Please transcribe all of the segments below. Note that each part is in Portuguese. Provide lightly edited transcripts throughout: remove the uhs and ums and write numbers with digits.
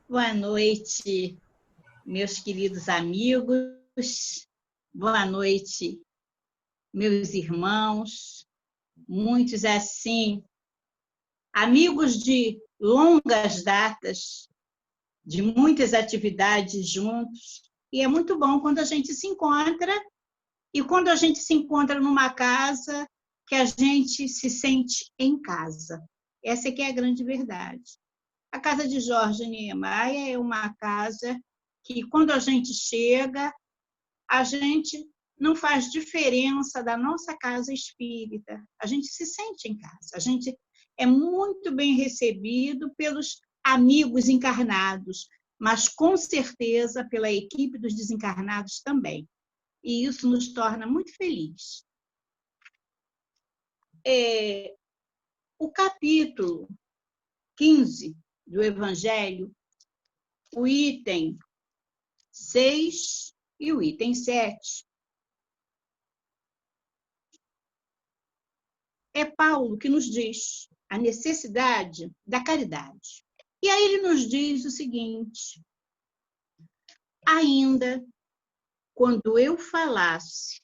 Boa noite, meus queridos amigos. Boa noite, meus irmãos. Muitos, assim, amigos de longas datas, de muitas atividades juntos. E é muito bom quando a gente se encontra, e quando a gente se encontra numa casa que a gente se sente em casa. Essa é que é a grande verdade. A casa de Jorge Niemeyer é uma casa que, quando a gente chega, a gente não faz diferença da nossa casa espírita. A gente se sente em casa. A gente é muito bem recebido pelos amigos encarnados, mas, com certeza, pela equipe dos desencarnados também. E isso nos torna muito felizes. O capítulo 15 do Evangelho, o item 6 e o item 7. É Paulo que nos diz a necessidade da caridade. E aí ele nos diz o seguinte: ainda quando eu falasse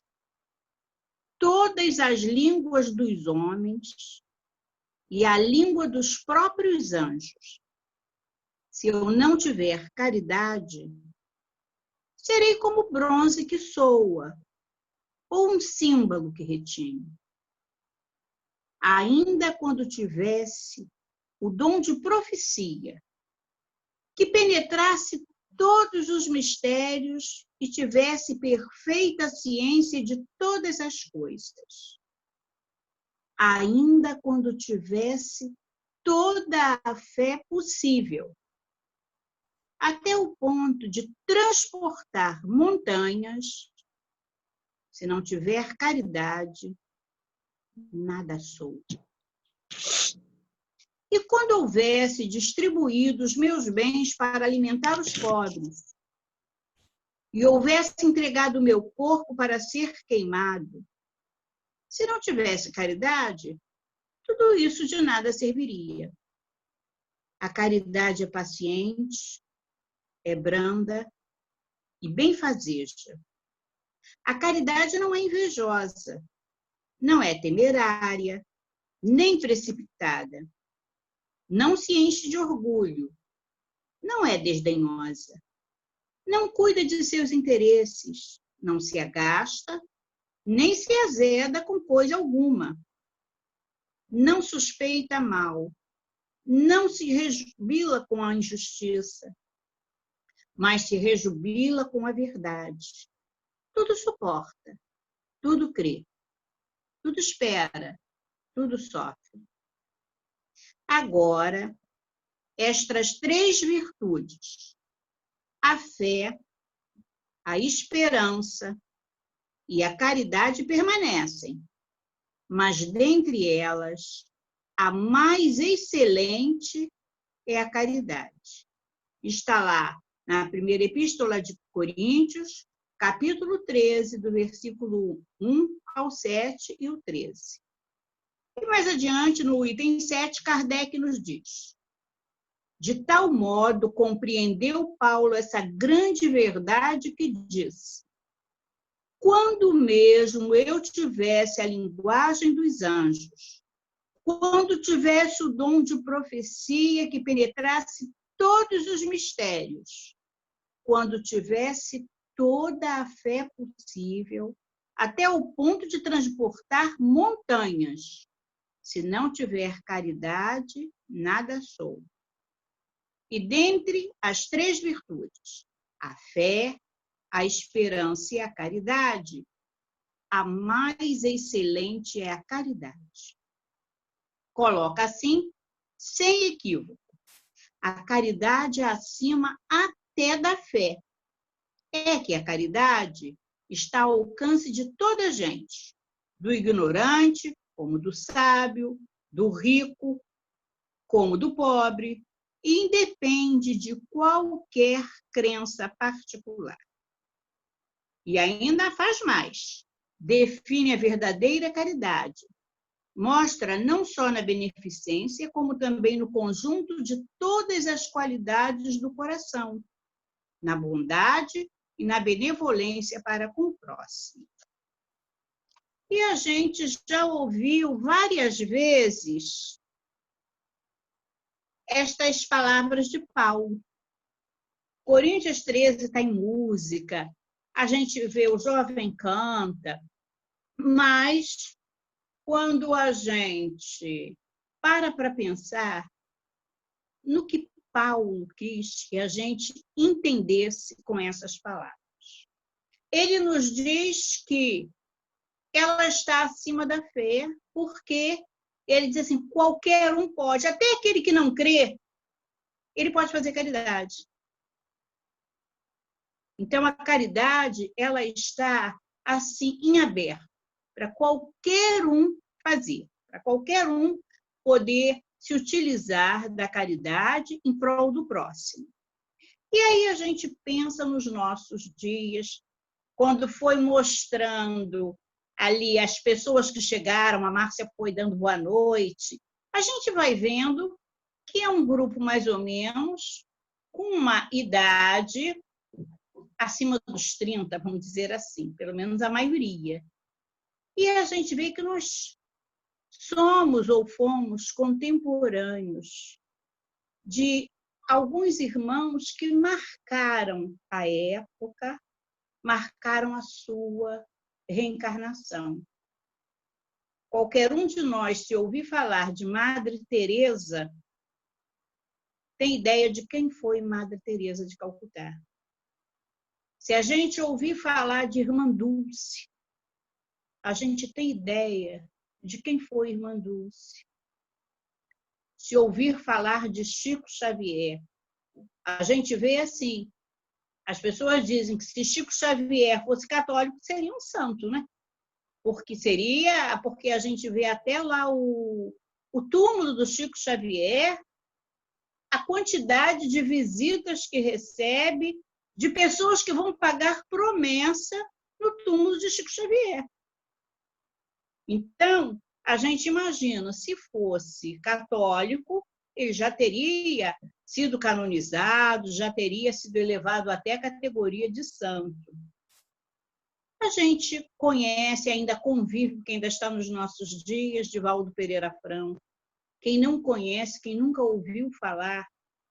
todas as línguas dos homens e a língua dos próprios anjos, se eu não tiver caridade, serei como bronze que soa, ou um símbolo que retine. Ainda quando tivesse o dom de profecia, que penetrasse todos os mistérios e tivesse perfeita ciência de todas as coisas. Ainda quando tivesse toda a fé possível, até o ponto de transportar montanhas, se não tiver caridade, nada sou. E quando houvesse distribuído os meus bens para alimentar os pobres, e houvesse entregado o meu corpo para ser queimado, se não tivesse caridade, tudo isso de nada serviria. A caridade é paciente, é branda e benfazeja. A caridade não é invejosa, não é temerária, nem precipitada. Não se enche de orgulho, não é desdenhosa. Não cuida de seus interesses, não se agasta, nem se azeda com coisa alguma. Não suspeita mal, não se rejubila com a injustiça, mas se rejubila com a verdade. Tudo suporta, tudo crê, tudo espera, tudo sofre. Agora, estas três virtudes, a fé, a esperança e a caridade permanecem, mas dentre elas, a mais excelente é a caridade. Está lá na primeira epístola de Coríntios, capítulo 13, do versículo 1 ao 7 e o 13. E mais adiante, no item 7, Kardec nos diz: de tal modo compreendeu Paulo essa grande verdade que diz: quando mesmo eu tivesse a linguagem dos anjos, quando tivesse o dom de profecia que penetrasse todos os mistérios, quando tivesse toda a fé possível, até o ponto de transportar montanhas, se não tiver caridade, nada sou. E dentre as três virtudes, a fé, a esperança e a caridade, a mais excelente é a caridade. Coloca assim, sem equívoco, a caridade é acima até da fé. É que a caridade está ao alcance de toda a gente, do ignorante, como do sábio, do rico, como do pobre, e independe de qualquer crença particular. E ainda faz mais, define a verdadeira caridade, Mostra não só na beneficência, como também no conjunto de todas as qualidades do coração, na bondade e na benevolência para com o próximo. E a gente já ouviu várias vezes estas palavras de Paulo. Coríntios 13 está em música, a gente vê o jovem canta, mas quando a gente para pensar no que Paulo quis que a gente entendesse com essas palavras. Ele nos diz que ela está acima da fé, porque ele diz assim, qualquer um pode, até aquele que não crê, ele pode fazer caridade. Então, a caridade, ela está assim, em aberto, para qualquer um fazer, para qualquer um poder se utilizar da caridade em prol do próximo. E aí a gente pensa nos nossos dias, quando foi mostrando ali as pessoas que chegaram, a Márcia foi dando boa noite, a gente vai vendo que é um grupo mais ou menos com uma idade acima dos 30, vamos dizer assim, pelo menos a maioria. E a gente vê que nós somos ou fomos contemporâneos de alguns irmãos que marcaram a época, marcaram a sua reencarnação. Qualquer um de nós, se ouvir falar de Madre Teresa, tem ideia de quem foi Madre Teresa de Calcutá. Se a gente ouvir falar de Irmã Dulce, a gente tem ideia de quem foi Irmã Dulce. Se ouvir falar de Chico Xavier, a gente vê assim, as pessoas dizem que se Chico Xavier fosse católico, seria um santo, né? Porque a gente vê até lá o túmulo do Chico Xavier, a quantidade de visitas que recebe, de pessoas que vão pagar promessa no túmulo de Chico Xavier. Então, a gente imagina, se fosse católico, ele já teria sido canonizado, já teria sido elevado até a categoria de santo. A gente conhece, ainda convive, quem ainda está nos nossos dias, Divaldo Pereira Franco. Quem não conhece, quem nunca ouviu falar,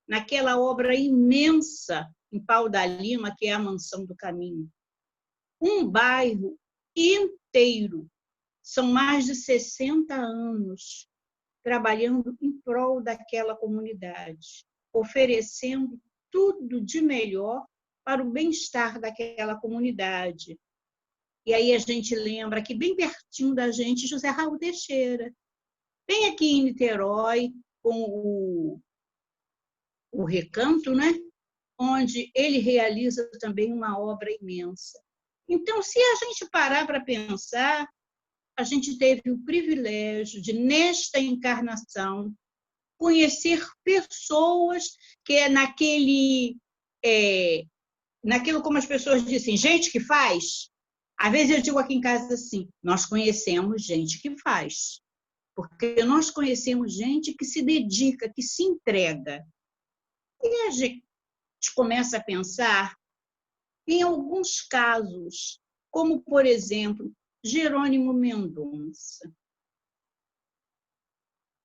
naquela obra imensa em Pau da Lima, que é a Mansão do Caminho. Um bairro inteiro, são mais de 60 anos, trabalhando em prol daquela comunidade, oferecendo tudo de melhor para o bem-estar daquela comunidade. E aí a gente lembra que bem pertinho da gente, José Raul Teixeira, bem aqui em Niterói, com o Recanto, né? Onde ele realiza também uma obra imensa. Então, se a gente parar para pensar, a gente teve o privilégio de, nesta encarnação, conhecer pessoas que é naquilo como as pessoas dizem, gente que faz. Às vezes eu digo aqui em casa assim, nós conhecemos gente que faz, porque nós conhecemos gente que se dedica, que se entrega. E a gente começa a pensar em alguns casos, como, por exemplo, Jerônimo Mendonça.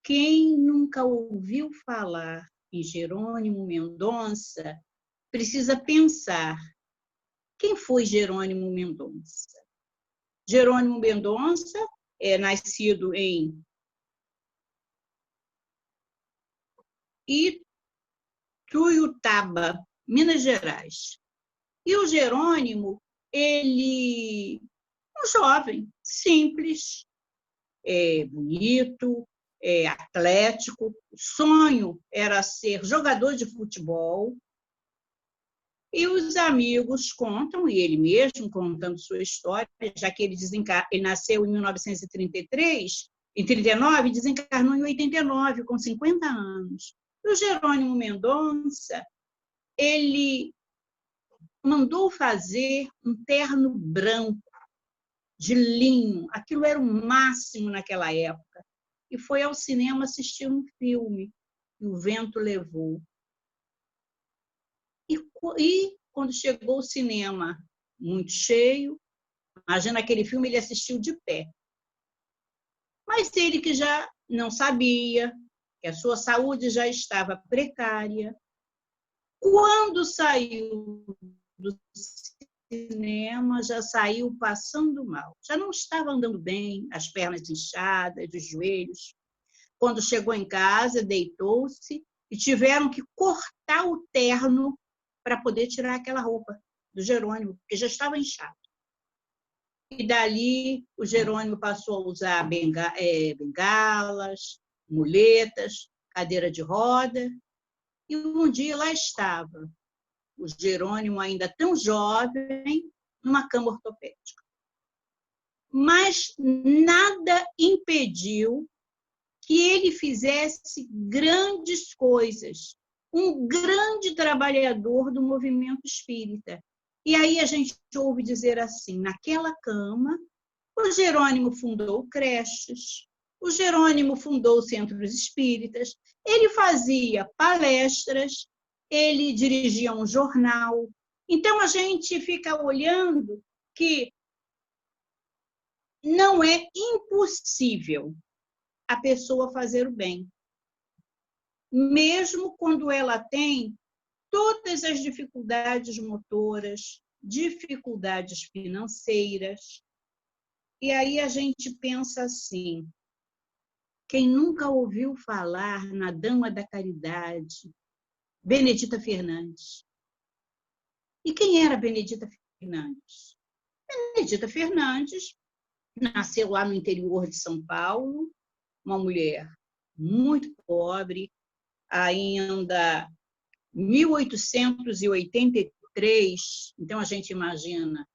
Quem nunca ouviu falar em Jerônimo Mendonça precisa pensar, quem foi Jerônimo Mendonça? Jerônimo Mendonça é nascido em Ituiutaba, Minas Gerais. E o Jerônimo, ele um jovem, simples, bonito, atlético. O sonho era ser jogador de futebol. E os amigos contam, e ele mesmo contando sua história, já que ele nasceu em 1933, em 39, desencarnou em 89, com 50 anos. E o Jerônimo Mendonça, ele mandou fazer um terno branco, de linho. Aquilo era o máximo naquela época. e foi ao cinema assistir um filme, e o vento levou. E quando chegou o cinema muito cheio, imagina aquele filme, ele assistiu de pé. Mas ele que já não sabia, que a sua saúde já estava precária, quando saiu do cinema, já saiu passando mal. Já não estava andando bem, as pernas inchadas, os joelhos. Quando chegou em casa, deitou-se e tiveram que cortar o terno para poder tirar aquela roupa do Jerônimo, porque já estava inchado. E dali o Jerônimo passou a usar bengalas, muletas, cadeira de roda. E um dia lá estava o Jerônimo, ainda tão jovem, numa cama ortopédica. Mas nada impediu que ele fizesse grandes coisas, um grande trabalhador do movimento espírita. E aí a gente ouve dizer assim, naquela cama, o Jerônimo fundou creches, o Jerônimo fundou centros espíritas, ele fazia palestras, ele dirigia um jornal. Então, a gente fica olhando que não é impossível a pessoa fazer o bem, mesmo quando ela tem todas as dificuldades motoras, dificuldades financeiras. E aí a gente pensa assim, quem nunca ouviu falar na Dama da Caridade, Benedita Fernandes? E quem era Benedita Fernandes? Benedita Fernandes nasceu lá no interior de São Paulo, uma mulher muito pobre, ainda 1883, então a gente imagina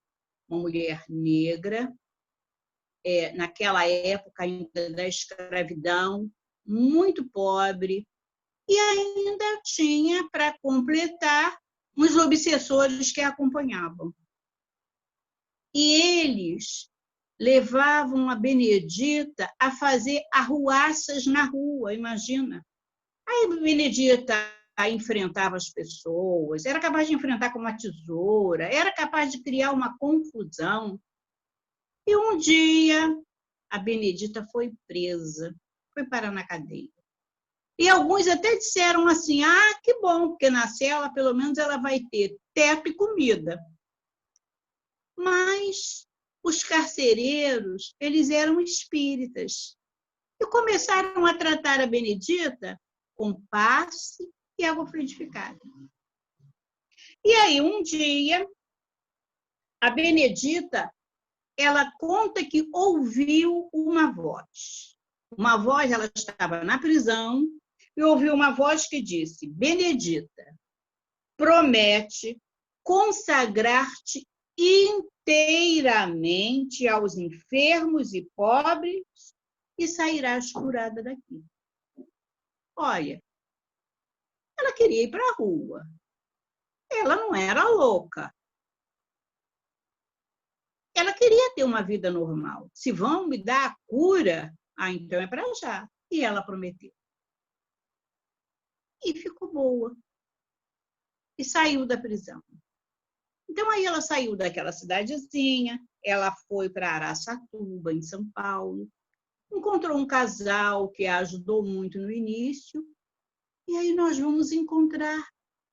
uma mulher negra, naquela época ainda da escravidão, muito pobre, e ainda tinha, para completar, uns obsessores que a acompanhavam. E eles levavam a Benedita a fazer arruaças na rua, imagina. Aí a Benedita enfrentava as pessoas, era capaz de enfrentar com uma tesoura, era capaz de criar uma confusão. E um dia a Benedita foi presa, foi parar na cadeia. E alguns até disseram assim, que bom, porque na cela pelo menos ela vai ter teto e comida. Mas os carcereiros, eles eram espíritas e começaram a tratar a Benedita com passe e água fluidificada. E aí, um dia, a Benedita, ela conta que ouviu uma voz. Uma voz, ela estava na prisão, e ouviu uma voz que disse, Benedita, promete consagrar-te inteiramente aos enfermos e pobres e sairás curada daqui. Olha, ela queria ir para a rua. Ela não era louca. Ela queria ter uma vida normal. Se vão me dar a cura, então é para já. E ela prometeu. E ficou boa. E saiu da prisão. Então, aí ela saiu daquela cidadezinha, ela foi para Araçatuba, em São Paulo, encontrou um casal que a ajudou muito no início, e aí nós vamos encontrar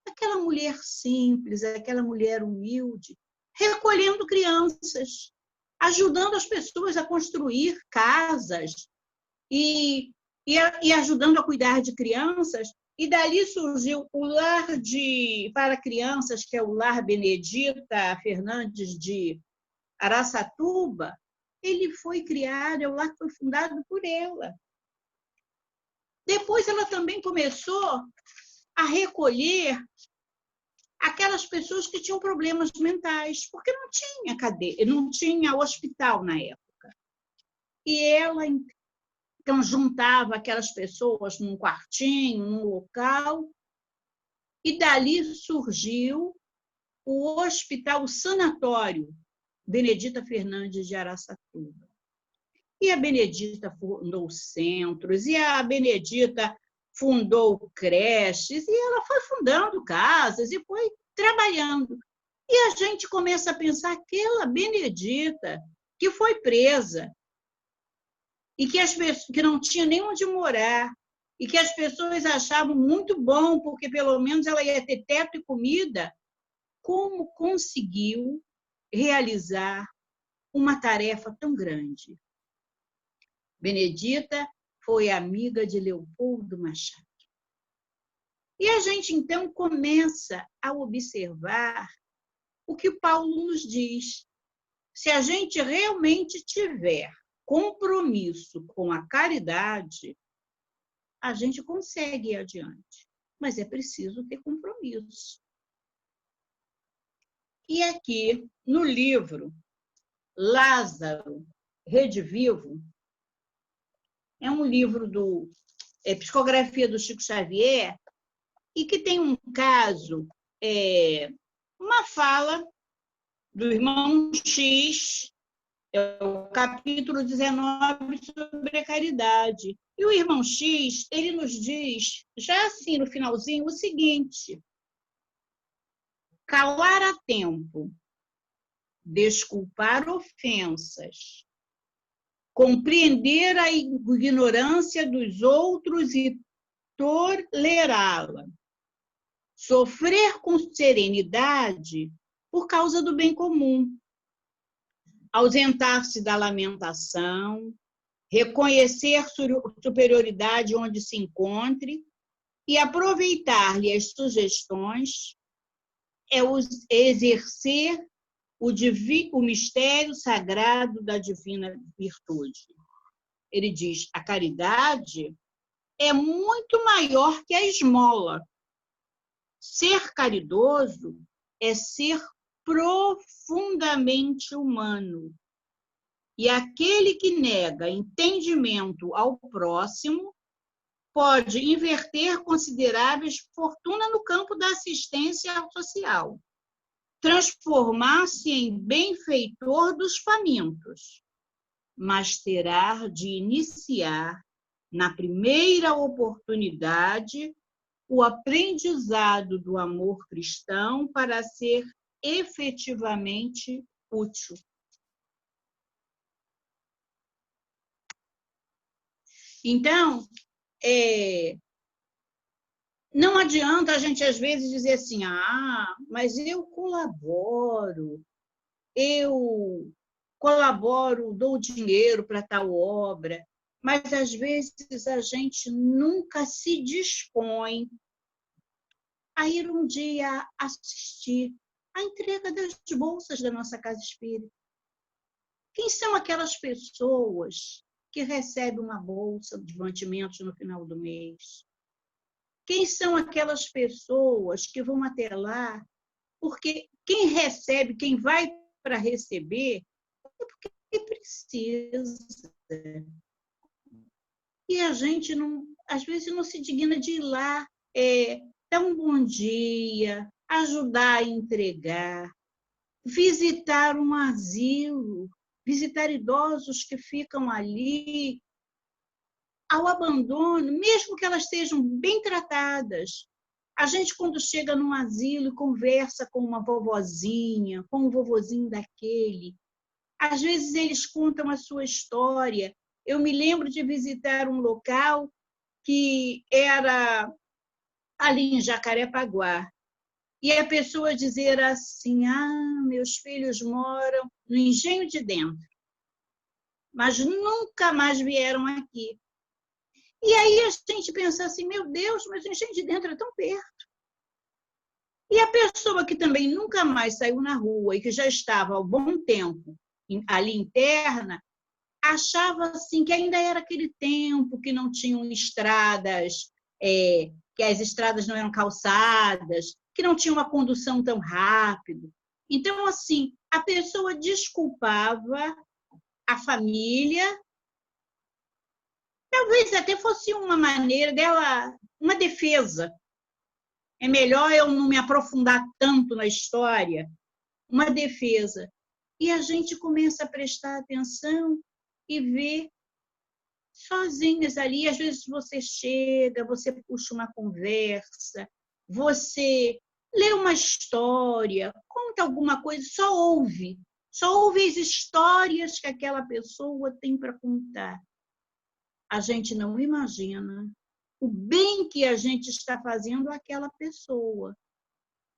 aquela mulher simples, aquela mulher humilde, recolhendo crianças, ajudando as pessoas a construir casas e ajudando a cuidar de crianças. E dali surgiu o lar para crianças, que é o Lar Benedita Fernandes de Araçatuba. Ele foi criado, é o lar que foi fundado por ela. Depois ela também começou a recolher aquelas pessoas que tinham problemas mentais, porque não tinha cadeia, não tinha hospital na época. E ela, então, juntava aquelas pessoas num quartinho, num local, e dali surgiu o Hospital Sanatório Benedita Fernandes de Araçatuba. E a Benedita fundou centros, e a Benedita fundou creches, e ela foi fundando casas e foi trabalhando. E a gente começa a pensar aquela Benedita que foi presa e que não tinha nem onde morar, e que as pessoas achavam muito bom, porque pelo menos ela ia ter teto e comida, como conseguiu realizar uma tarefa tão grande? Benedita foi amiga de Leopoldo Machado. E a gente, então, começa a observar o que Paulo nos diz. Se a gente realmente tiver compromisso com a caridade, a gente consegue ir adiante, mas é preciso ter compromisso. E aqui, no livro Lázaro, Redivivo, é um livro psicografia do Chico Xavier, e que tem um caso, uma fala do irmão X, é o capítulo 19 sobre a caridade. E o irmão X, ele nos diz, já assim no finalzinho, o seguinte: calar a tempo, desculpar ofensas, compreender a ignorância dos outros e tolerá-la, sofrer com serenidade por causa do bem comum, ausentar-se da lamentação, reconhecer superioridade onde se encontre e aproveitar-lhe as sugestões é exercer o mistério sagrado da divina virtude. Ele diz: a caridade é muito maior que a esmola. Ser caridoso é ser profundamente humano. E aquele que nega entendimento ao próximo pode inverter consideráveis fortunas no campo da assistência social, transformar-se em benfeitor dos famintos, mas terá de iniciar, na primeira oportunidade, o aprendizado do amor cristão para ser efetivamente útil. Então, não adianta a gente, às vezes, dizer assim: mas eu colaboro, dou dinheiro para tal obra, mas, às vezes, a gente nunca se dispõe a ir um dia assistir a entrega das bolsas da nossa Casa Espírita. Quem são aquelas pessoas que recebem uma bolsa de mantimentos no final do mês? Quem são aquelas pessoas que vão até lá? Porque quem recebe, quem vai para receber, é porque precisa. E a gente, às vezes, não se digna de ir lá, dar um bom dia, ajudar a entregar, visitar um asilo, visitar idosos que ficam ali ao abandono, mesmo que elas sejam bem tratadas. A gente, quando chega num asilo e conversa com uma vovozinha, com um vovozinho daquele, às vezes eles contam a sua história. Eu me lembro de visitar um local que era ali em Jacarepaguá, e a pessoa dizer assim: meus filhos moram no Engenho de Dentro, mas nunca mais vieram aqui. E aí a gente pensa assim: meu Deus, mas o Engenho de Dentro é tão perto. E a pessoa que também nunca mais saiu na rua e que já estava há bom tempo ali interna, achava assim que ainda era aquele tempo que não tinham estradas, que as estradas não eram calçadas, que não tinha uma condução tão rápida. Então, assim, a pessoa desculpava a família, talvez até fosse uma maneira dela, uma defesa. É melhor eu não me aprofundar tanto na história, uma defesa. E a gente começa a prestar atenção e vê sozinhas ali. Às vezes você chega, você puxa uma conversa, você lê uma história, conta alguma coisa, só ouve as histórias que aquela pessoa tem para contar. A gente não imagina o bem que a gente está fazendo àquela pessoa.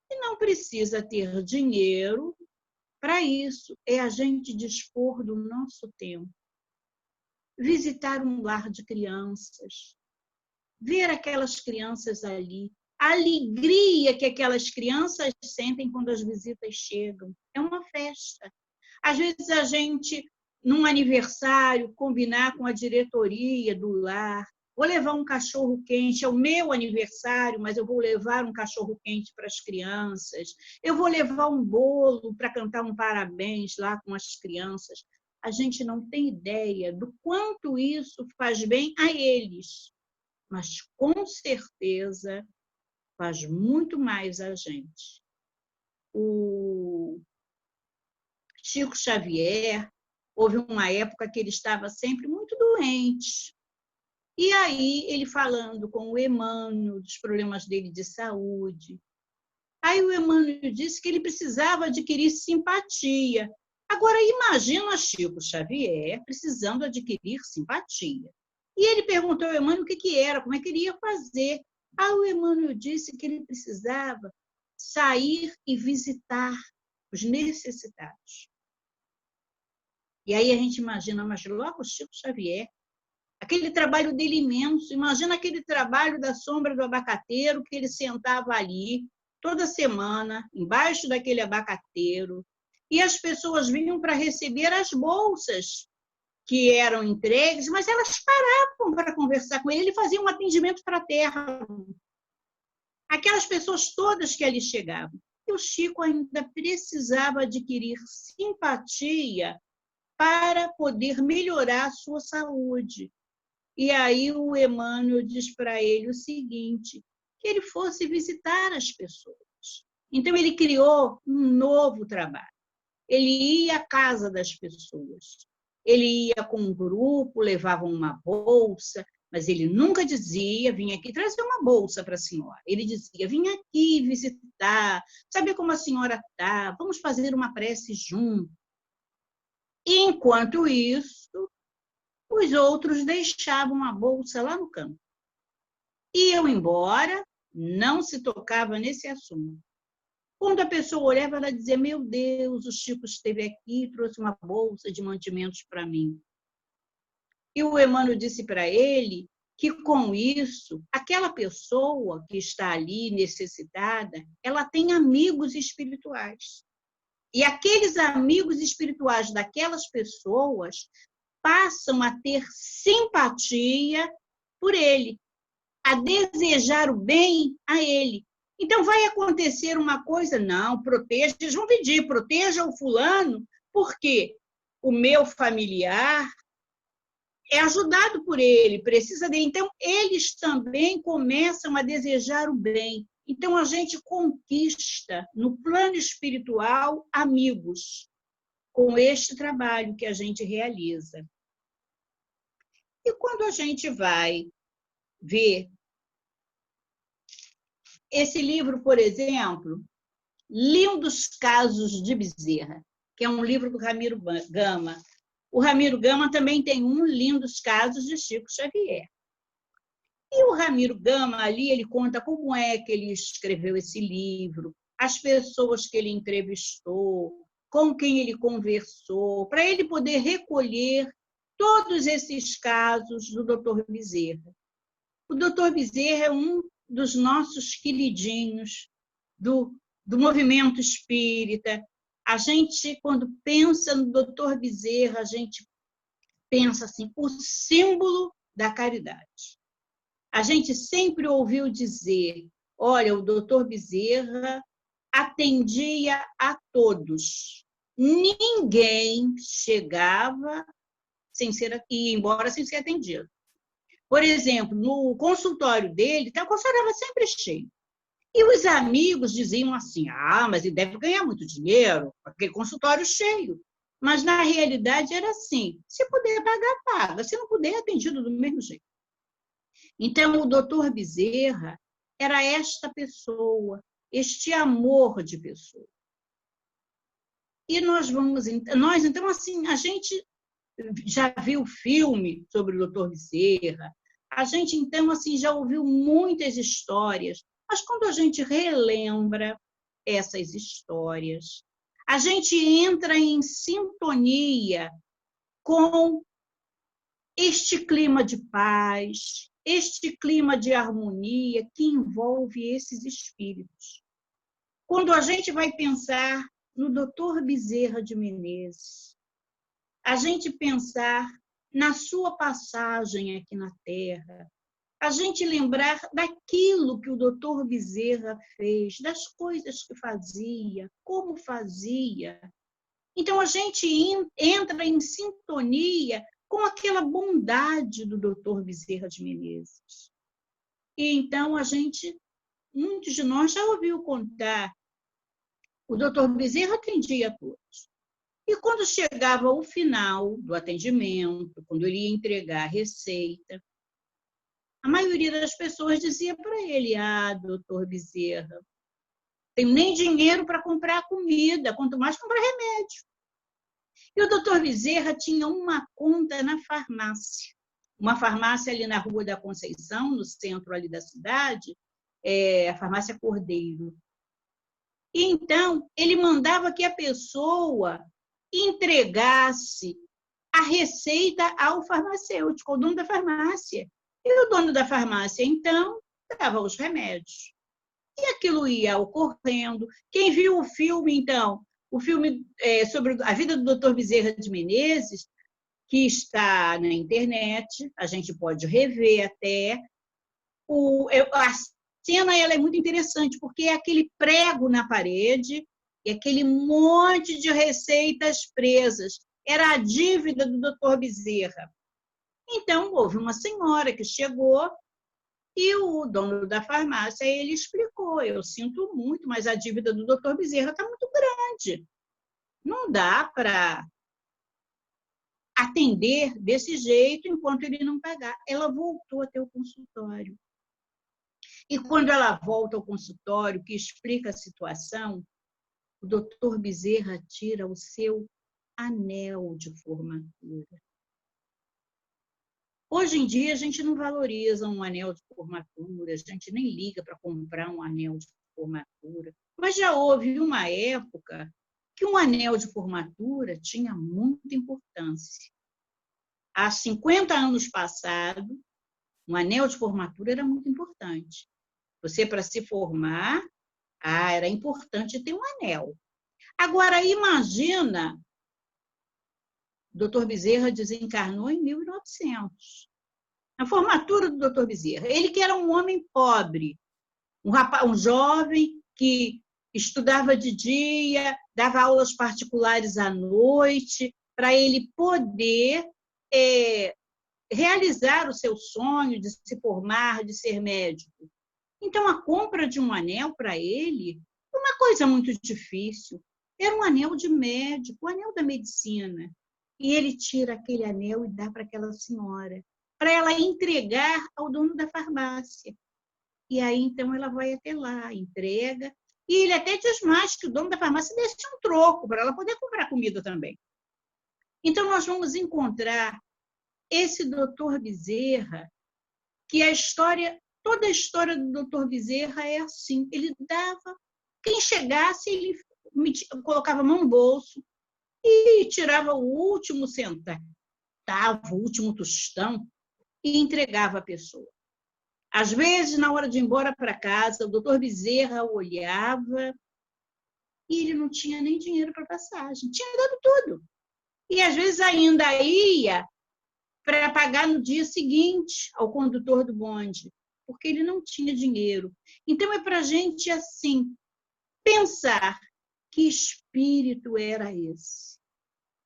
E não precisa ter dinheiro para isso, é a gente dispor do nosso tempo. Visitar um lar de crianças, ver aquelas crianças ali, a alegria que aquelas crianças sentem quando as visitas chegam. É uma festa. Às vezes a gente, num aniversário, combinar com a diretoria do lar, vou levar um cachorro-quente, é o meu aniversário, mas eu vou levar um cachorro-quente para as crianças, eu vou levar um bolo para cantar um parabéns lá com as crianças. A gente não tem ideia do quanto isso faz bem a eles, mas com certeza faz muito mais a gente. O Chico Xavier, houve uma época que ele estava sempre muito doente. E aí, ele falando com o Emmanuel dos problemas dele de saúde. Aí o Emmanuel disse que ele precisava adquirir simpatia. Agora, imagina Chico Xavier precisando adquirir simpatia. E ele perguntou ao Emmanuel o que era, como é que ele ia fazer. Aí o Emmanuel disse que ele precisava sair e visitar os necessitados. E aí a gente imagina, mas logo o Chico Xavier, aquele trabalho dele imenso, imagina aquele trabalho da sombra do abacateiro, que ele sentava ali toda semana, embaixo daquele abacateiro, e as pessoas vinham para receber as bolsas que eram entregues, mas elas paravam para conversar com ele, ele fazia um atendimento fraterno. Aquelas pessoas todas que ali chegavam. E o Chico ainda precisava adquirir simpatia para poder melhorar a sua saúde. E aí o Emmanuel diz para ele o seguinte, que ele fosse visitar as pessoas. Então, ele criou um novo trabalho. Ele ia à casa das pessoas. Ele ia com um grupo, levava uma bolsa, mas ele nunca dizia, vim aqui trazer uma bolsa para a senhora. Ele dizia, vim aqui visitar, saber como a senhora está, vamos fazer uma prece junto. Enquanto isso, os outros deixavam a bolsa lá no canto. Iam embora, não se tocava nesse assunto. Quando a pessoa olhava, ela dizia, meu Deus, o Chico esteve aqui e trouxe uma bolsa de mantimentos para mim. E o Emmanuel disse para ele que, com isso, aquela pessoa que está ali necessitada, ela tem amigos espirituais. E aqueles amigos espirituais daquelas pessoas passam a ter simpatia por ele, a desejar o bem a ele. Então, vai acontecer uma coisa, não, proteja, eles vão pedir, proteja o fulano, porque o meu familiar é ajudado por ele, precisa dele. Então, eles também começam a desejar o bem. Então, a gente conquista, no plano espiritual, amigos, com este trabalho que a gente realiza. E quando a gente vai ver esse livro, por exemplo, Lindos Casos de Bezerra, que é um livro do Ramiro Gama. O Ramiro Gama também tem um Lindos Casos de Chico Xavier. E o Ramiro Gama ali, ele conta como é que ele escreveu esse livro, as pessoas que ele entrevistou, com quem ele conversou, para ele poder recolher todos esses casos do Dr. Bezerra. O Dr. Bezerra é um dos nossos queridinhos do movimento espírita. A gente, quando pensa no Dr. Bezerra, a gente pensa assim, o símbolo da caridade. A gente sempre ouviu dizer, olha, o Dr. Bezerra atendia a todos. Ninguém chegava sem ser, ia embora sem ser atendido. Por exemplo, no consultório dele, o consultório estava sempre cheio. E os amigos diziam assim, mas ele deve ganhar muito dinheiro, aquele consultório cheio. Mas, na realidade, era assim: se puder pagar, paga. Se não puder, é atendido do mesmo jeito. Então, o doutor Bezerra era esta pessoa, este amor de pessoa. E nós, então, assim, a gente já viu filme sobre o doutor Bezerra, a gente, então, assim, já ouviu muitas histórias, mas quando a gente relembra essas histórias, a gente entra em sintonia com este clima de paz, este clima de harmonia que envolve esses espíritos. Quando a gente vai pensar no doutor Bezerra de Menezes, a gente pensar na sua passagem aqui na Terra, a gente lembrar daquilo que o doutor Bezerra fez, das coisas que fazia, como fazia. Então, a gente entra em sintonia com aquela bondade do doutor Bezerra de Menezes. E então, muitos de nós já ouviu contar, o doutor Bezerra atendia a todos. E quando chegava o final do atendimento, quando ele ia entregar a receita, a maioria das pessoas dizia para ele: ah, doutor Bezerra, tenho nem dinheiro para comprar comida, quanto mais comprar remédio. E o doutor Bezerra tinha uma conta na farmácia. Uma farmácia ali na Rua da Conceição, no centro ali da cidade, a farmácia Cordeiro. E então, ele mandava que a pessoa entregasse a receita ao farmacêutico, ao dono da farmácia. E o dono da farmácia, então, dava os remédios. E aquilo ia ocorrendo. Quem viu o filme, então, o filme sobre a vida do Dr. Bezerra de Menezes, que está na internet, a gente pode rever até. A cena ela é muito interessante, porque é aquele prego na parede e aquele monte de receitas presas. Era a dívida do Dr. Bezerra. Então, houve uma senhora que chegou e o dono da farmácia, ele explicou: eu sinto muito, mas a dívida do Dr. Bezerra está muito grande. Não dá para atender desse jeito enquanto ele não pagar. Ela voltou até o consultório. E quando ela volta ao consultório, que explica a situação, o doutor Bezerra tira o seu anel de formatura. Hoje em dia, a gente não valoriza um anel de formatura, a gente nem liga para comprar um anel de formatura. Mas já houve uma época que um anel de formatura tinha muita importância. Há 50 anos passados, um anel de formatura era muito importante. Você, para se formar, era importante ter um anel. Agora, imagina, o doutor Bezerra desencarnou em 1900. A formatura do doutor Bezerra. Ele que era um homem pobre, um jovem que estudava de dia, dava aulas particulares à noite, para ele poder realizar o seu sonho de se formar, de ser médico. Então, a compra de um anel para ele foi uma coisa muito difícil. Era um anel de médico, um anel da medicina. E ele tira aquele anel e dá para aquela senhora, para ela entregar ao dono da farmácia. E aí, então, ela vai até lá, entrega. E ele até diz mais que o dono da farmácia deixa um troco para ela poder comprar comida também. Então, nós vamos encontrar esse doutor Bezerra, que toda a história do doutor Bezerra é assim. Ele dava, quem chegasse, ele colocava a mão no bolso e tirava o último centavo, o último tostão e entregava à pessoa. Às vezes, na hora de ir embora para casa, o doutor Bezerra olhava e ele não tinha nem dinheiro para passagem. Tinha dado tudo. E, às vezes, ainda ia para pagar no dia seguinte ao condutor do bonde, porque ele não tinha dinheiro. Então, é para a gente, assim, pensar que espírito era esse,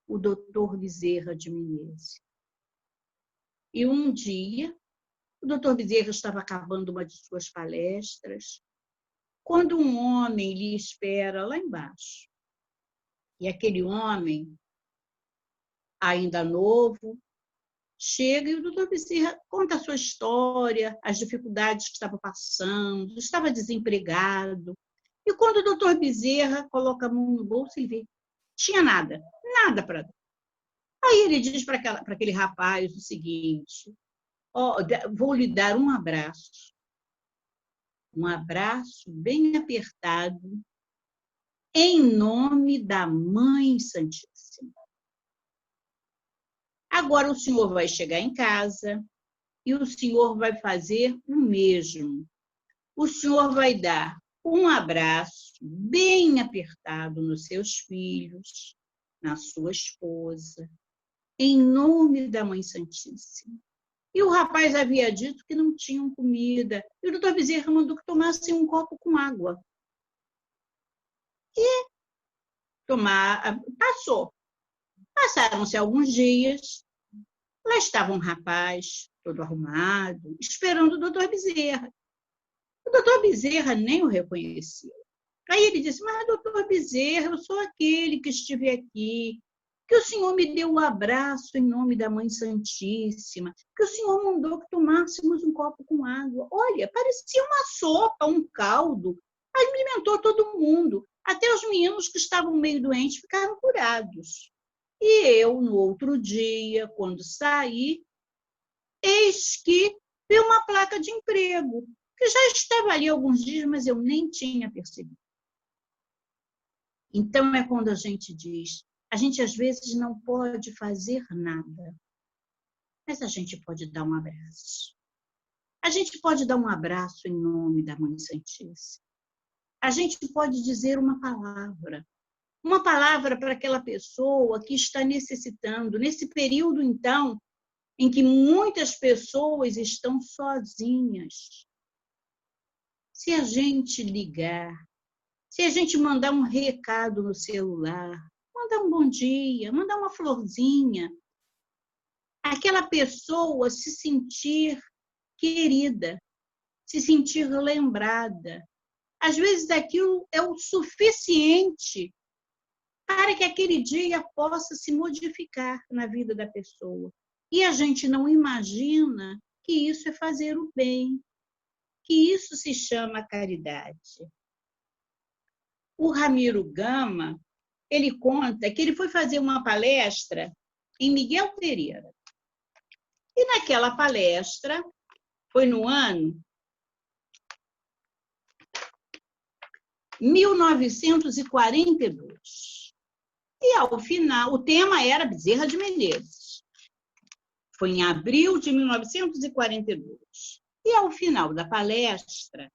o doutor Bezerra de Menezes. E um dia, o doutor Bezerra estava acabando uma de suas palestras, quando um homem lhe espera lá embaixo. E aquele homem ainda novo, chega e o doutor Bezerra conta a sua história, as dificuldades que estava passando, estava desempregado. E quando o doutor Bezerra coloca a mão no bolso, ele vê, tinha nada para dar. Aí ele diz para aquele rapaz o seguinte, vou lhe dar um abraço bem apertado, em nome da Mãe Santíssima. Agora o senhor vai chegar em casa e o senhor vai fazer o mesmo. O senhor vai dar um abraço bem apertado nos seus filhos, na sua esposa, em nome da Mãe Santíssima. E o rapaz havia dito que não tinham comida. E o doutor Bezerra mandou que tomassem um copo com água. E passou. Passaram-se alguns dias. Lá estava um rapaz, todo arrumado, esperando o doutor Bezerra. O doutor Bezerra nem o reconheceu. Aí ele disse, mas doutor Bezerra, eu sou aquele que estive aqui, que o senhor me deu um abraço em nome da Mãe Santíssima, que o senhor mandou que tomássemos um copo com água. Olha, parecia uma sopa, um caldo, alimentou todo mundo, até os meninos que estavam meio doentes ficaram curados. E eu, no outro dia, quando saí, eis que vi uma placa de emprego, que já estava ali há alguns dias, mas eu nem tinha percebido. Então, é quando a gente diz, a gente às vezes não pode fazer nada, mas a gente pode dar um abraço. A gente pode dar um abraço em nome da Mãe Santíssima. A gente pode dizer uma palavra para aquela pessoa que está necessitando, nesse período, então, em que muitas pessoas estão sozinhas. Se a gente ligar, se a gente mandar um recado no celular, mandar um bom dia, mandar uma florzinha, aquela pessoa se sentir querida, se sentir lembrada. Às vezes aquilo é o suficiente para que aquele dia possa se modificar na vida da pessoa. E a gente não imagina que isso é fazer o bem, que isso se chama caridade. O Ramiro Gama, ele conta que ele foi fazer uma palestra em Miguel Pereira. E naquela palestra, foi no ano 1942. E, ao final, o tema era Bezerra de Menezes. Foi em abril de 1942. E, ao final da palestra,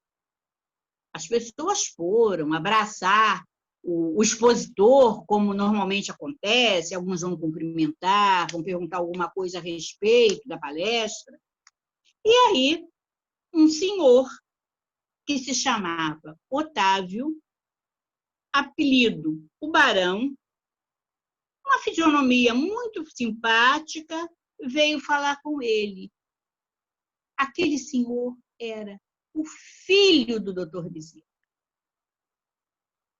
as pessoas foram abraçar o expositor, como normalmente acontece, alguns vão cumprimentar, vão perguntar alguma coisa a respeito da palestra. E aí, um senhor que se chamava Otávio, apelido o Barão, uma fisionomia muito simpática, veio falar com ele. Aquele senhor era o filho do doutor Bezerra.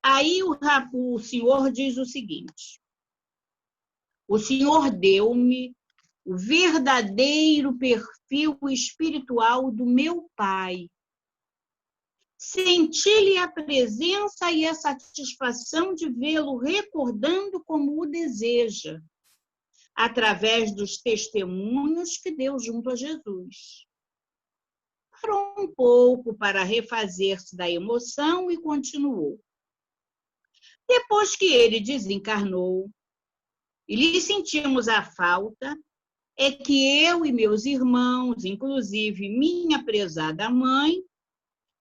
Aí o senhor diz o seguinte, o senhor deu-me o verdadeiro perfil espiritual do meu pai. Senti-lhe a presença e a satisfação de vê-lo recordando como o deseja, através dos testemunhos que deu junto a Jesus. Parou um pouco para refazer-se da emoção e continuou. Depois que ele desencarnou e lhe sentimos a falta, é que eu e meus irmãos, inclusive minha prezada mãe,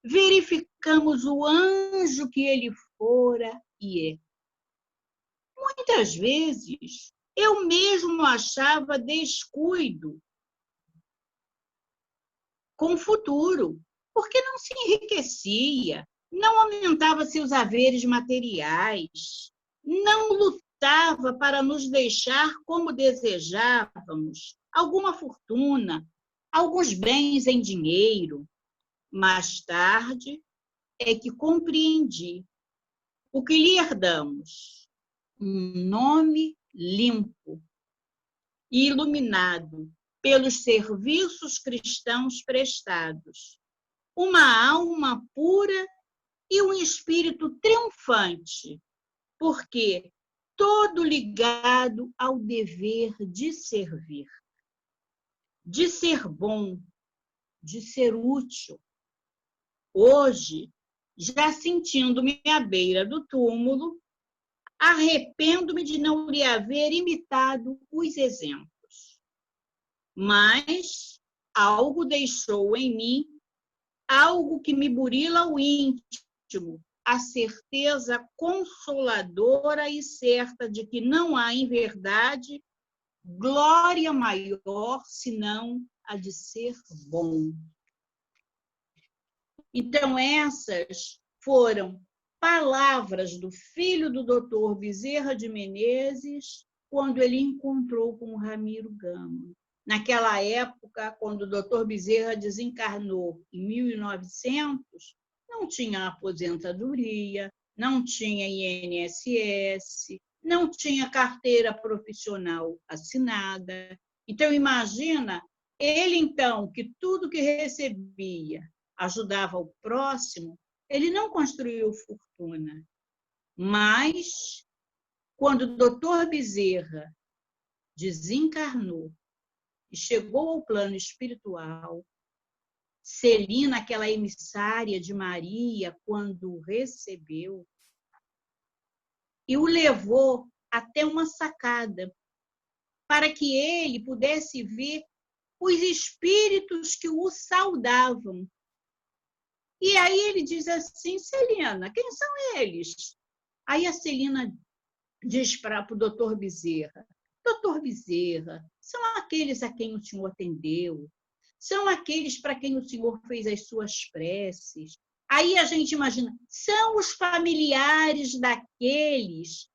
verificamos o anjo que ele fora e é. Muitas vezes, eu mesmo achava descuido com o futuro, porque não se enriquecia, não aumentava seus haveres materiais, não lutava para nos deixar como desejávamos, alguma fortuna, alguns bens em dinheiro. Mais tarde é que compreendi o que lhe herdamos, um nome limpo, e iluminado pelos serviços cristãos prestados, uma alma pura e um espírito triunfante, porque todo ligado ao dever de servir, de ser bom, de ser útil. Hoje, já sentindo-me à beira do túmulo, arrependo-me de não lhe haver imitado os exemplos. Mas algo deixou em mim, algo que me burila o íntimo, a certeza consoladora e certa de que não há, em verdade, glória maior senão a de ser bom. Então, essas foram palavras do filho do doutor Bezerra de Menezes, quando ele encontrou com o Ramiro Gama. Naquela época, quando o doutor Bezerra desencarnou em 1900, não tinha aposentadoria, não tinha INSS, não tinha carteira profissional assinada. Então, imagina, ele, então, que tudo que recebia ajudava o próximo, ele não construiu fortuna. Mas, quando o doutor Bezerra desencarnou e chegou ao plano espiritual, Celina, aquela emissária de Maria, quando o recebeu, e o levou até uma sacada, para que ele pudesse ver os espíritos que o saudavam. E aí ele diz assim: Celina, quem são eles? Aí a Celina diz para o doutor Bezerra: doutor Bezerra, são aqueles a quem o senhor atendeu, são aqueles para quem o senhor fez as suas preces. Aí a gente imagina, são os familiares daqueles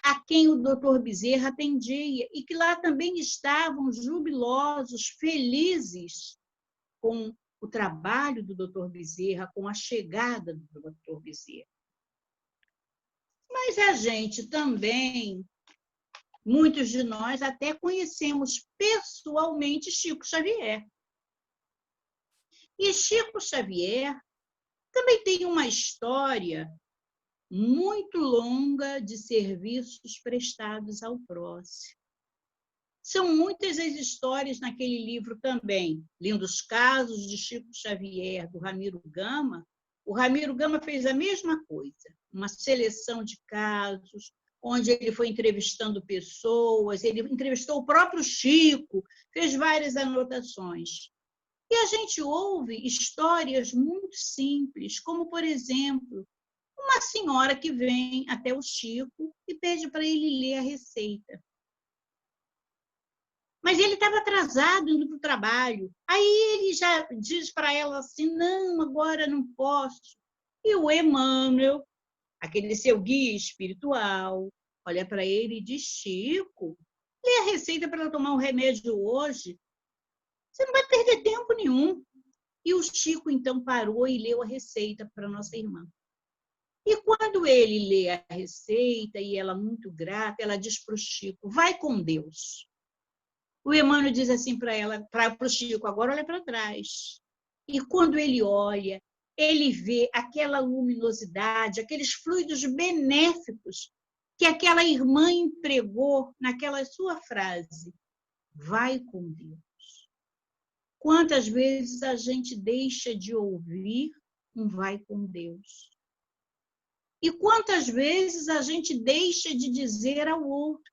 a quem o doutor Bezerra atendia, e que lá também estavam jubilosos, felizes com o trabalho do doutor Bezerra, com a chegada do doutor Bezerra. Mas a gente também, muitos de nós até conhecemos pessoalmente Chico Xavier. E Chico Xavier também tem uma história muito longa de serviços prestados ao próximo. São muitas as histórias naquele livro também, Lindos Casos de Chico Xavier, do Ramiro Gama. O Ramiro Gama fez a mesma coisa, uma seleção de casos, onde ele foi entrevistando pessoas, ele entrevistou o próprio Chico, fez várias anotações. E a gente ouve histórias muito simples, como, por exemplo, uma senhora que vem até o Chico e pede para ele ler a receita. Mas ele estava atrasado indo para o trabalho. Aí ele já diz para ela assim: não, agora não posso. E o Emmanuel, aquele seu guia espiritual, olha para ele e diz: Chico, lê a receita para ela tomar um remédio hoje. Você não vai perder tempo nenhum. E o Chico, então, parou e leu a receita para a nossa irmã. E quando ele lê a receita, e ela, muito grata, ela diz para o Chico: vai com Deus. O Emmanuel diz assim para ela, para o Chico: agora olha para trás. E quando ele olha, ele vê aquela luminosidade, aqueles fluidos benéficos que aquela irmã empregou naquela sua frase: vai com Deus. Quantas vezes a gente deixa de ouvir um vai com Deus? E quantas vezes a gente deixa de dizer ao outro?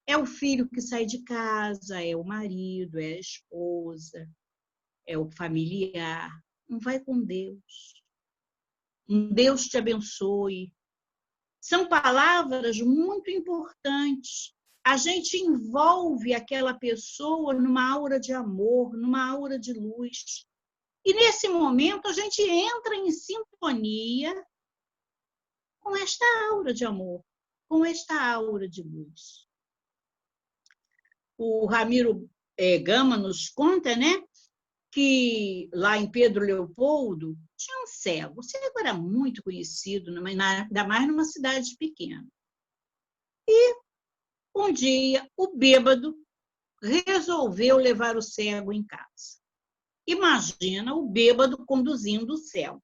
É o filho que sai de casa, é o marido, é a esposa, é o familiar. Não vai com Deus. Um Deus te abençoe. São palavras muito importantes. A gente envolve aquela pessoa numa aura de amor, numa aura de luz. E nesse momento a gente entra em sintonia com esta aura de amor, com esta aura de luz. O Ramiro Gama nos conta, né, que lá em Pedro Leopoldo tinha um cego. O cego era muito conhecido, ainda mais numa cidade pequena. E Um dia, o bêbado resolveu levar o cego em casa. Imagina o bêbado conduzindo o cego.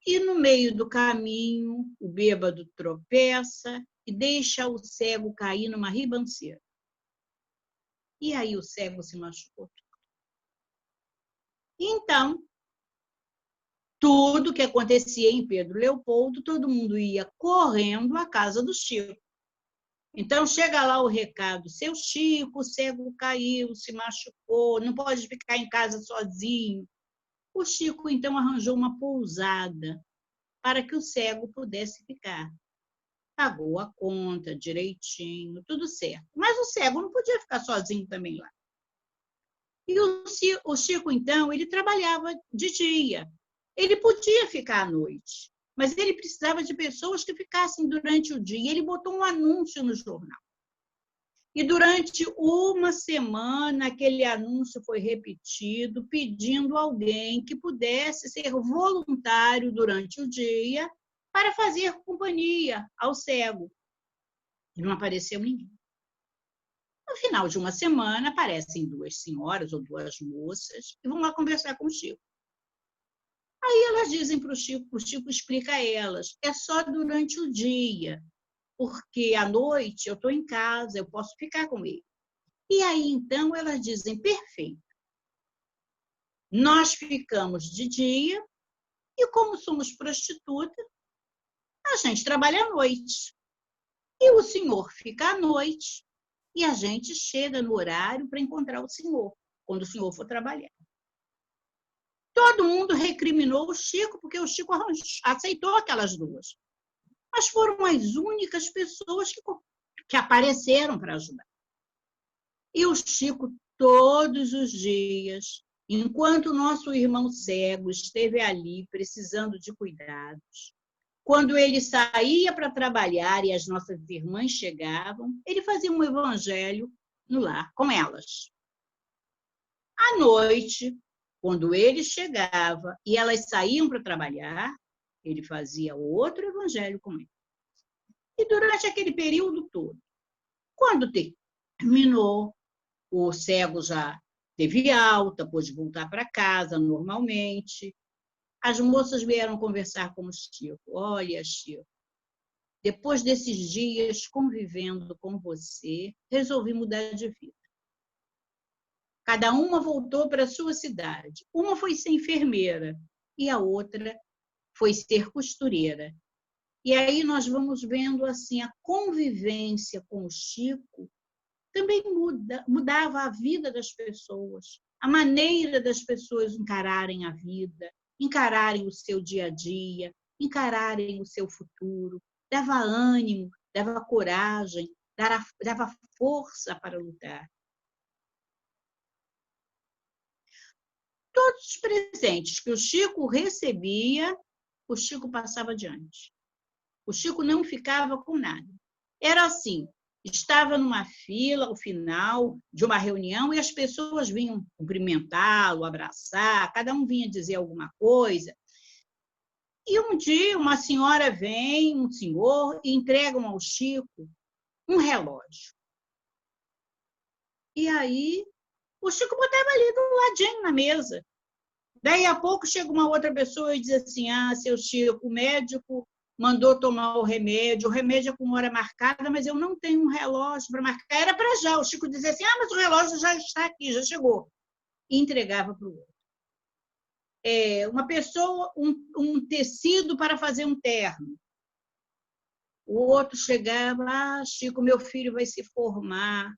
E no meio do caminho, o bêbado tropeça e deixa o cego cair numa ribanceira. E aí o cego se machucou. Então, tudo que acontecia em Pedro Leopoldo, todo mundo ia correndo à casa do Chico. Então, chega lá o recado, seu Chico, o cego caiu, se machucou, não pode ficar em casa sozinho. O Chico, então, arranjou uma pousada para que o cego pudesse ficar. Pagou a conta direitinho, tudo certo. Mas o cego não podia ficar sozinho também lá. E o Chico, então, ele trabalhava de dia. Ele podia ficar à noite, mas ele precisava de pessoas que ficassem durante o dia. Ele botou um anúncio no jornal. E durante uma semana, aquele anúncio foi repetido, pedindo alguém que pudesse ser voluntário durante o dia para fazer companhia ao cego. E não apareceu ninguém. No final de uma semana, aparecem duas senhoras ou duas moças e vão lá conversar com o Chico. Aí elas dizem para o Chico explica a elas, é só durante o dia, porque à noite eu estou em casa, eu posso ficar com ele. E aí, então, elas dizem, perfeito, nós ficamos de dia e, como somos prostitutas, a gente trabalha à noite. E o senhor fica à noite e a gente chega no horário para encontrar o senhor, quando o senhor for trabalhar. Todo mundo recriminou o Chico, porque o Chico aceitou aquelas duas. Mas foram as únicas pessoas que apareceram para ajudar. E o Chico, todos os dias, enquanto o nosso irmão cego esteve ali precisando de cuidados, quando ele saía para trabalhar e as nossas irmãs chegavam, ele fazia um evangelho no lar com elas. À noite, quando ele chegava e elas saíam para trabalhar, ele fazia outro evangelho com eles. E durante aquele período todo, quando terminou, o cego já teve alta, pôde voltar para casa normalmente. As moças vieram conversar com o Chico. Olha, Chico, depois desses dias convivendo com você, resolvi mudar de vida. Cada uma voltou para a sua cidade. Uma foi ser enfermeira e a outra foi ser costureira. E aí nós vamos vendo assim a convivência com o Chico também mudava a vida das pessoas, a maneira das pessoas encararem a vida, encararem o seu dia a dia, encararem o seu futuro, dava ânimo, dava coragem, dava força para lutar. Todos os presentes que o Chico recebia, o Chico passava adiante. O Chico não ficava com nada. Era assim, estava numa fila, ao final de uma reunião, e as pessoas vinham cumprimentá-lo, abraçar, cada um vinha dizer alguma coisa. E um dia uma senhora vem, um senhor, e entregam ao Chico um relógio. E aí o Chico botava ali do ladinho na mesa. Daí a pouco chega uma outra pessoa e diz assim, seu Chico, o médico mandou tomar o remédio é com hora marcada, mas eu não tenho um relógio para marcar. Era para já. O Chico dizia assim, mas o relógio já está aqui, já chegou. E entregava para o outro. Uma pessoa, um tecido para fazer um terno. O outro chegava, Chico, meu filho vai se formar,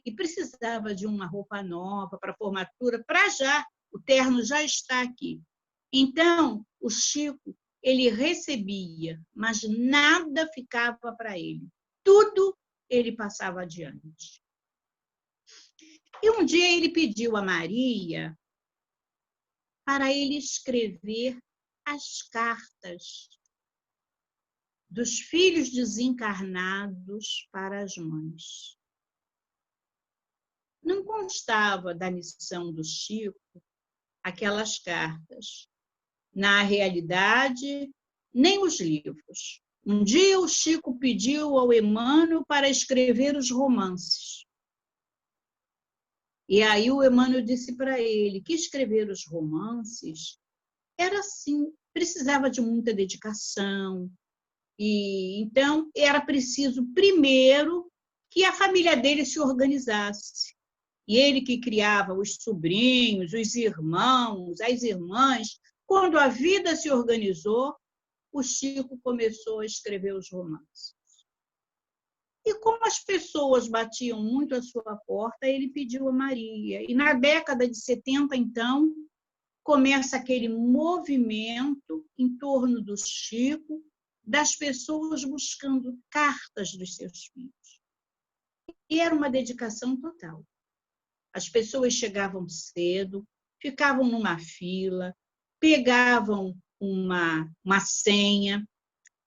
e precisava de uma roupa nova para a formatura, para já, o terno já está aqui. Então, o Chico, ele recebia, mas nada ficava para ele. Tudo ele passava adiante. E um dia ele pediu a Maria para ele escrever as cartas dos filhos desencarnados para as mães. Não constava da missão do Chico aquelas cartas. Na realidade, nem os livros. Um dia o Chico pediu ao Emmanuel para escrever os romances. E aí o Emmanuel disse para ele que escrever os romances era assim, precisava de muita dedicação. E então era preciso primeiro que a família dele se organizasse. E ele que criava os sobrinhos, os irmãos, as irmãs, quando a vida se organizou, o Chico começou a escrever os romances. E como as pessoas batiam muito à sua porta, ele pediu a Maria. E na década de 70, então, começa aquele movimento em torno do Chico, das pessoas buscando cartas dos seus filhos. E era uma dedicação total. As pessoas chegavam cedo, ficavam numa fila, pegavam uma senha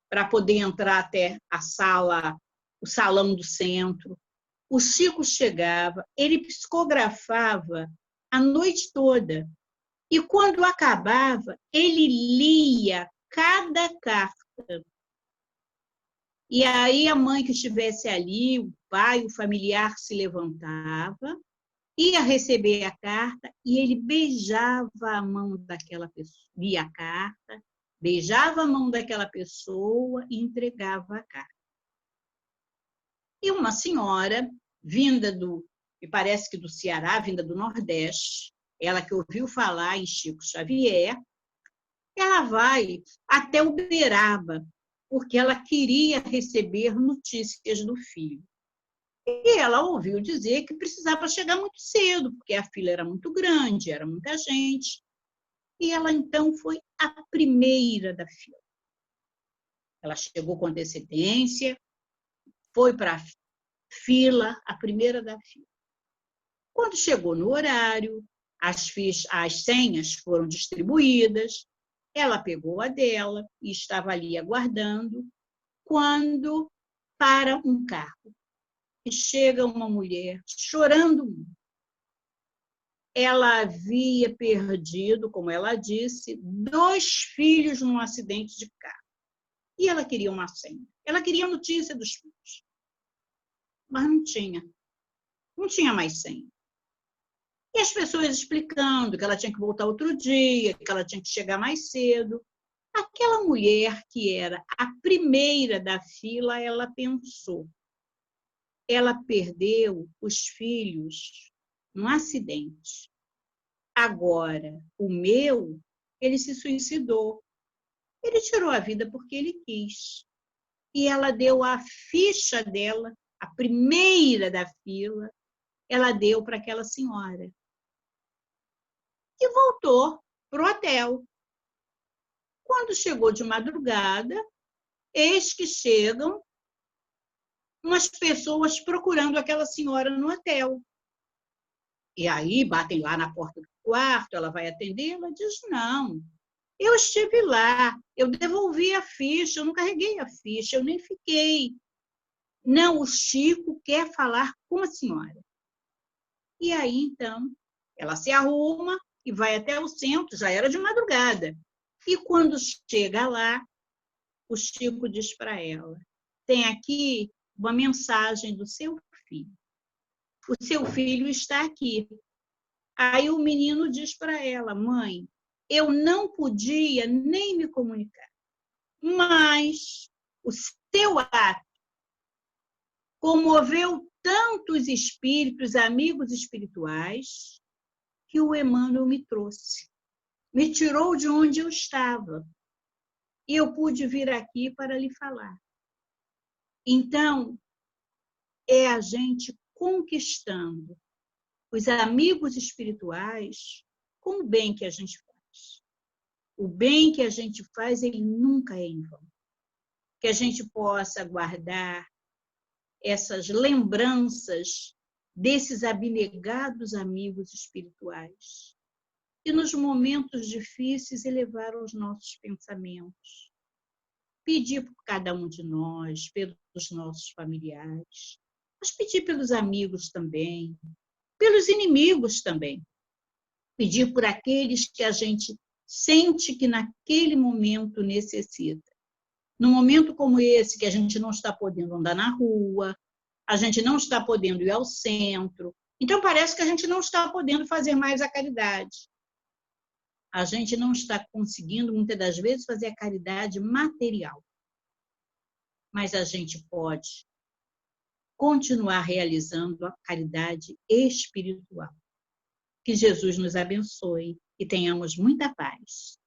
para poder entrar até a sala, o salão do centro. O Chico chegava, ele psicografava a noite toda. E quando acabava, ele lia cada carta. E aí a mãe que estivesse ali, o pai, o familiar se levantava, ia receber a carta e ele beijava a mão daquela pessoa, lia a carta, beijava a mão daquela pessoa e entregava a carta. E uma senhora, vinda me parece que do Ceará, vinda do Nordeste, ela que ouviu falar em Chico Xavier, ela vai até Uberaba, porque ela queria receber notícias do filho. E ela ouviu dizer que precisava chegar muito cedo, porque a fila era muito grande, era muita gente. E ela, então, foi a primeira da fila. Ela chegou com antecedência, foi para a fila, a primeira da fila. Quando chegou no horário, as senhas foram distribuídas, ela pegou a dela e estava ali aguardando, quando para um carro. E chega uma mulher chorando. Ela havia perdido, como ela disse, 2 filhos num acidente de carro. E ela queria uma senha. Ela queria notícia dos filhos. Mas não tinha. Não tinha mais senha. E as pessoas explicando que ela tinha que voltar outro dia, que ela tinha que chegar mais cedo. Aquela mulher que era a primeira da fila, ela pensou. Ela perdeu os filhos num acidente. Agora, o meu, ele se suicidou. Ele tirou a vida porque ele quis. E ela deu a ficha dela, a primeira da fila, ela deu para aquela senhora. E voltou para o hotel. Quando chegou de madrugada, eis que chegam umas pessoas procurando aquela senhora no hotel. E aí batem lá na porta do quarto, ela vai atender, ela diz, não, eu estive lá, eu devolvi a ficha, eu não carreguei a ficha, eu nem fiquei. Não, o Chico quer falar com a senhora. E aí, então, ela se arruma e vai até o centro, já era de madrugada. E quando chega lá, o Chico diz para ela, tem aqui uma mensagem do seu filho. O seu filho está aqui. Aí o menino diz para ela, mãe, eu não podia nem me comunicar, mas o seu ato comoveu tantos espíritos, amigos espirituais, que o Emmanuel me trouxe. Me tirou de onde eu estava. E eu pude vir aqui para lhe falar. Então, é a gente conquistando os amigos espirituais com o bem que a gente faz. O bem que a gente faz, ele nunca é em vão. Que a gente possa guardar essas lembranças desses abnegados amigos espirituais. E nos momentos difíceis elevar os nossos pensamentos. Pedir por cada um de nós, pelos nossos familiares, mas pedir pelos amigos também, pelos inimigos também. Pedir por aqueles que a gente sente que naquele momento necessita. Num momento como esse, que a gente não está podendo andar na rua, a gente não está podendo ir ao centro, então parece que a gente não está podendo fazer mais a caridade. A gente não está conseguindo, muitas das vezes, fazer a caridade material. Mas a gente pode continuar realizando a caridade espiritual. Que Jesus nos abençoe e tenhamos muita paz.